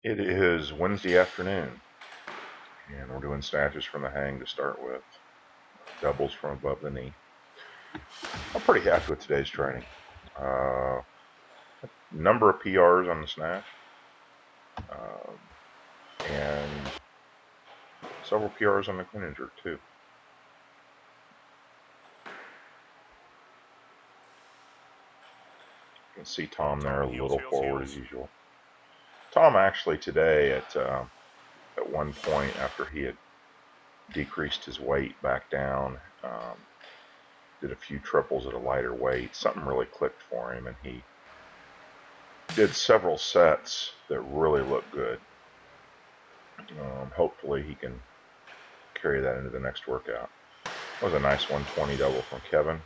It is Wednesday afternoon, and we're doing snatches from the hang to start with. Doubles from above the knee. I'm pretty happy with today's training. Number of PRs on the snatch, and several PRs on the clean and jerk too. You can see Tom there a little forward as usual. Tom actually today at one point after he had decreased his weight back down, did a few triples at a lighter weight. Something really clicked for him, and he did several sets that really looked good. Hopefully he can carry that into the next workout. That was a nice 120 double from Kevin.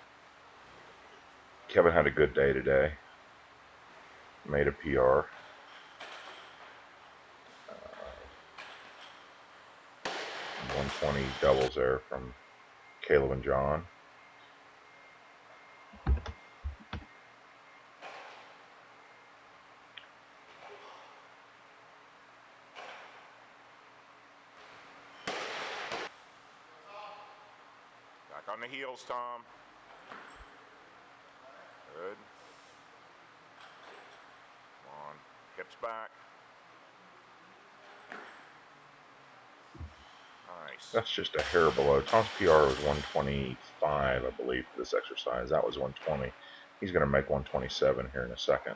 Kevin had a good day today. Made a PR. 120 doubles there from Caleb and John. Back on the heels, Tom. Good. Come on. Hips back. Nice. That's just a hair below. Tom's PR was 125, I believe, for this exercise. That was 120. He's going to make 127 here in a second.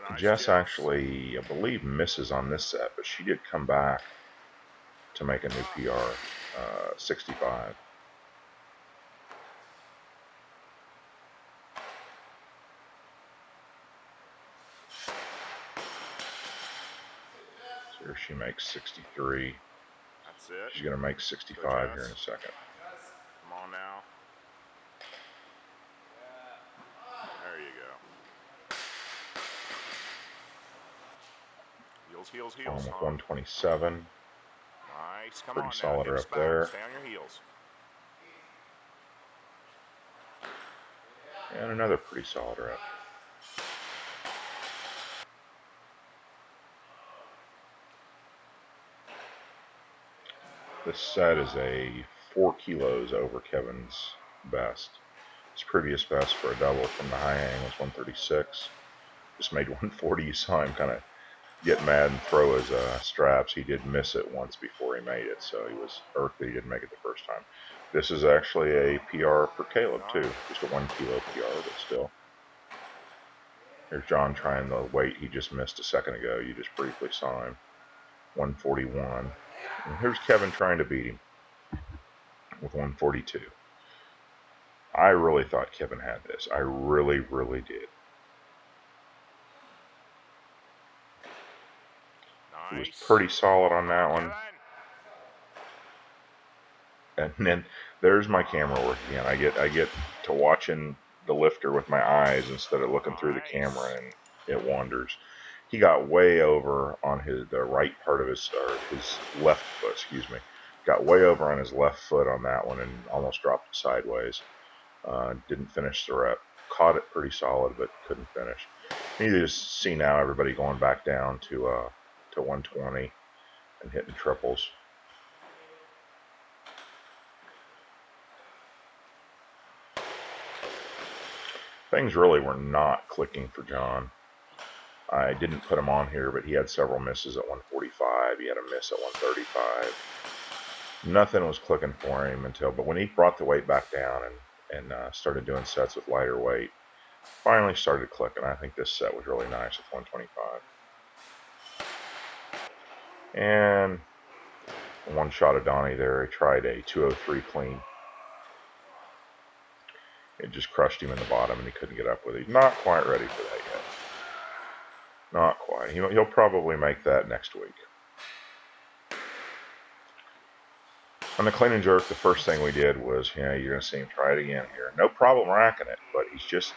Nice Jess actually, I believe, misses on this set, but she did come back to make a new PR, 65. So here she makes 63. That's it. She's going to make 65 here in a second. Come on now. There you go. Heels, heels, heels. With 127. Nice. Come Pretty on solid now. up there. Stay on your heels. And another pretty solid rep. This set is a 4 kilos over Kevin's best. His previous best for a double from the high hang was 136. Just made 140. You saw him kind of get mad and throw his straps. He did miss it once before he made it, so he was irked that he didn't make it the first time. This is actually a PR for Caleb too, just a 1 kilo PR, but still. Here's John trying the weight he just missed a second ago. You just briefly saw him. 141. And here's Kevin trying to beat him with 142. I really thought Kevin had this. I really, really did. Nice. He was pretty solid on that one. And then there's my camera work again. I get to watching the lifter with my eyes instead of looking through the camera, and it wanders. He got way over on the right part of his left foot, excuse me. Got way over on his left foot on that one and almost dropped it sideways. Didn't finish the rep. Caught it pretty solid, but couldn't finish. You just see now everybody going back down to 120 and hitting triples. Things really were not clicking for John. I didn't put him on here, but he had several misses at 145. He had a miss at 135. Nothing was clicking for him but when he brought the weight back down and started doing sets with lighter weight, finally started clicking. I think this set was really nice with 125. And one shot of Donnie there. He tried a 203 clean. It just crushed him in the bottom, and he couldn't get up with it. He's not quite ready for that yet. Not quite. He'll probably make that next week. On the clean and jerk, the first thing we did was, you're going to see him try it again here. No problem racking it, but he's just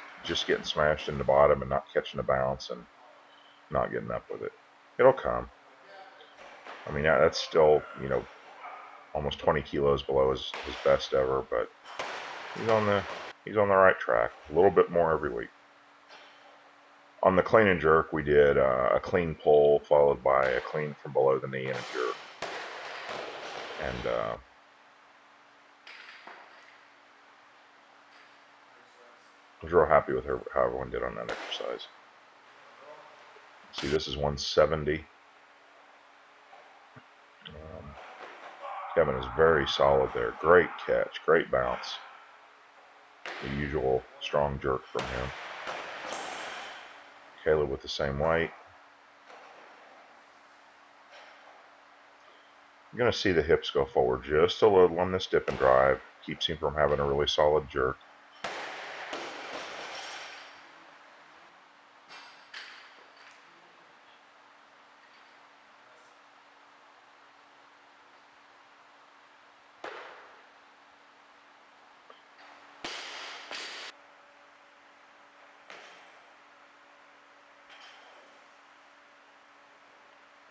getting smashed in the bottom and not catching the bounce and not getting up with it. It'll come. I mean, that's still, almost 20 kilos below his best ever, but he's on the right track. A little bit more every week. On the clean and jerk, we did a clean pull followed by a clean from below the knee and a jerk. And I was real happy with how everyone did on that exercise. See, this is 170. Kevin is very solid there. Great catch, great bounce. The usual strong jerk from him. Caleb with the same weight. You're going to see the hips go forward just a little on this dip and drive. Keeps him from having a really solid jerk.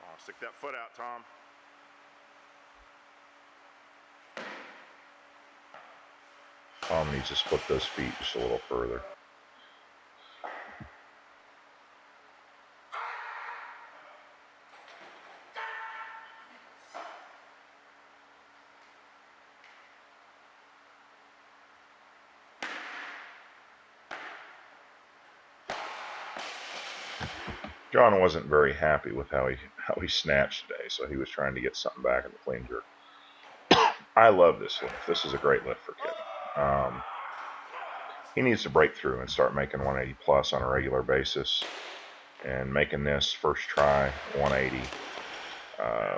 Oh, stick that foot out, Tom. Tom needs to split those feet just a little further. John wasn't very happy with how he snatched today, so he was trying to get something back in the clean jerk. I love this lift. This is a great lift for Kevin. He needs to break through and start making 180 plus on a regular basis. And making this first try 180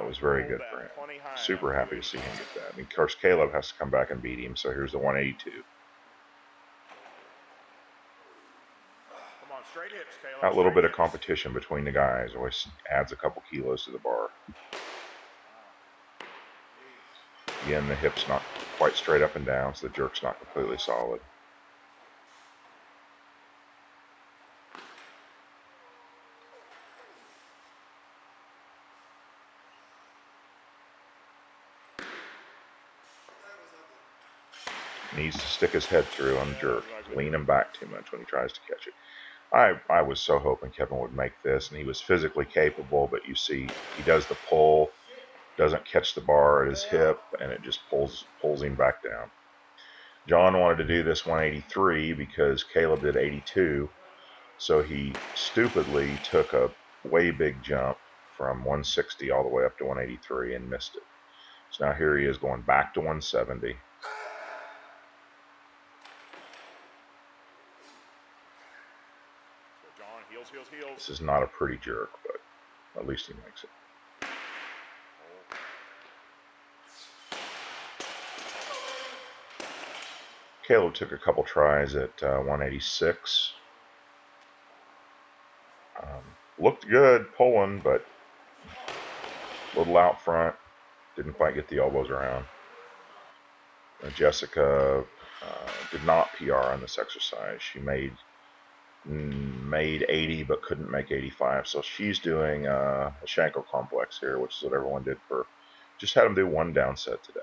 was very good for him. Super happy to see him get that. And of course, Caleb has to come back and beat him, so here's the 182. Come on, straight hips, Caleb. That little bit of competition between the guys always adds a couple kilos to the bar. Again, the hip's not quite straight up and down, so the jerk's not completely solid. Needs to stick his head through on the jerk, lean him back too much when he tries to catch it. I was so hoping Kevin would make this, and he was physically capable, but you see he does the pull, doesn't catch the bar at his hip, and it just pulls him back down. John wanted to do this 183 because Caleb did 82, so he stupidly took a way big jump from 160 all the way up to 183 and missed it. So now here he is going back to 170. John, heels, heels, heels. This is not a pretty jerk, but at least he makes it. Caleb took a couple tries at 186. Looked good pulling, but a little out front. Didn't quite get the elbows around. Jessica did not PR on this exercise. She made 80 but couldn't make 85, so she's doing a Shankle complex here, which is what everyone did for. Just had them do one down set today.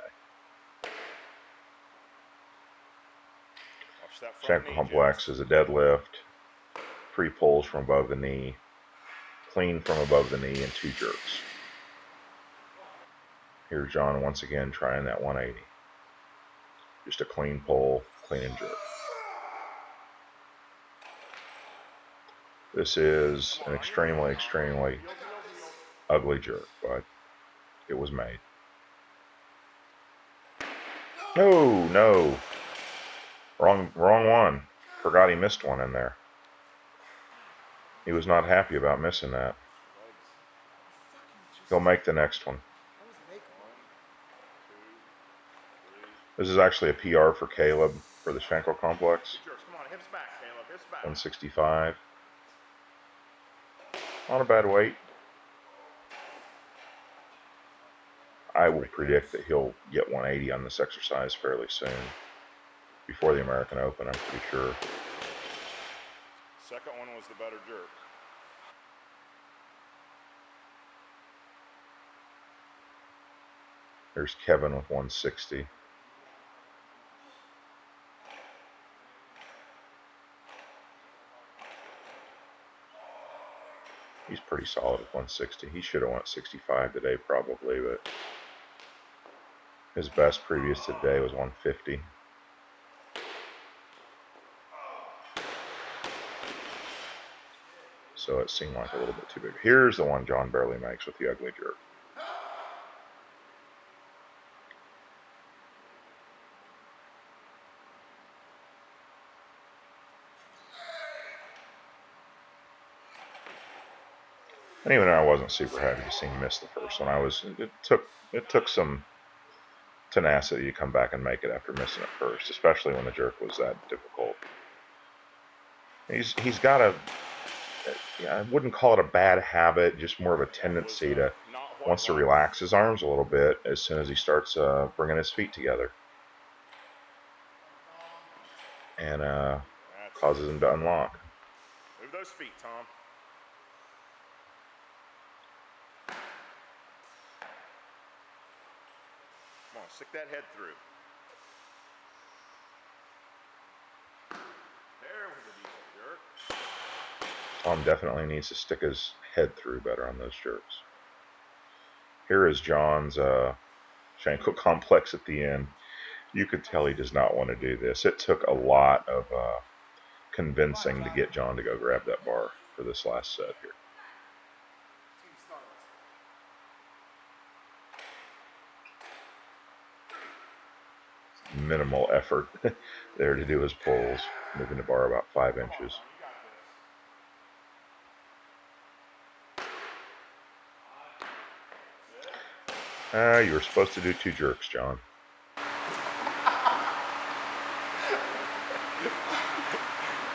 Shankle complex is a deadlift, 3 pulls from above the knee, clean from above the knee, and 2 jerks. Here's John once again trying that 180. Just a clean pull, clean and jerk. This is an extremely, extremely ugly jerk, but it was made. No. Wrong one. Forgot he missed one in there. He was not happy about missing that. He'll make the next one. This is actually a PR for Caleb for the Shankle complex. 165. Not a bad weight. I will predict that he'll get 180 on this exercise fairly soon. Before the American Open, I'm pretty sure. Second one was the better jerk. There's Kevin with 160. He's pretty solid with 160. He should have went 65 today probably, but his best previous to today was 150. So it seemed like a little bit too big. Here's the one John barely makes with the ugly jerk. And even I wasn't super happy to see him miss the first one. It took some tenacity to come back and make it after missing it first, especially when the jerk was that difficult. He's got I wouldn't call it a bad habit, just more of a tendency to wants to relax his arms a little bit as soon as he starts bringing his feet together, and causes him to unlock. Move those feet, Tom. Come on, stick that head through. There was a decent jerk. Tom definitely needs to stick his head through better on those jerks. Here is John's Shankle complex at the end. You could tell he does not want to do this. It took a lot of convincing to get John to go grab that bar for this last set here. Minimal effort there to do his pulls, moving the bar about 5 inches. You were supposed to do 2 jerks, John.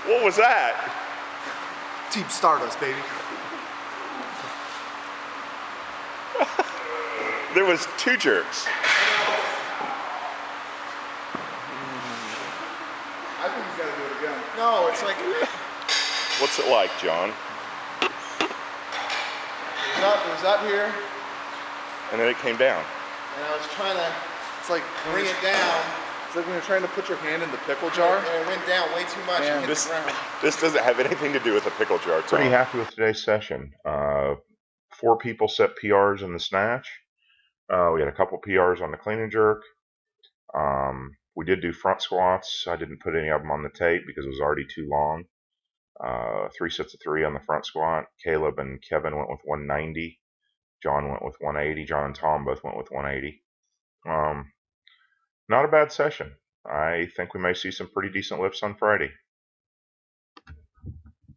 What was that? Team Stardust, baby. There was 2 jerks. I think he's got to do it again. No, it's like... What's it like, John? It was up here, And then it came down. and I was trying to, it's like, bring it down. It's like when you're trying to put your hand in the pickle jar. And it went down way too much and hit the ground. This doesn't have anything to do with a pickle jar, Tom. Pretty happy with today's session. 4 people set PRs in the snatch. We had a couple PRs on the clean and jerk. We did do front squats. I didn't put any of them on the tape because it was already too long. 3 sets of 3 on the front squat. Caleb and Kevin went with 190. John went with 180. John and Tom both went with 180. Not a bad session. I think we may see some pretty decent lifts on Friday.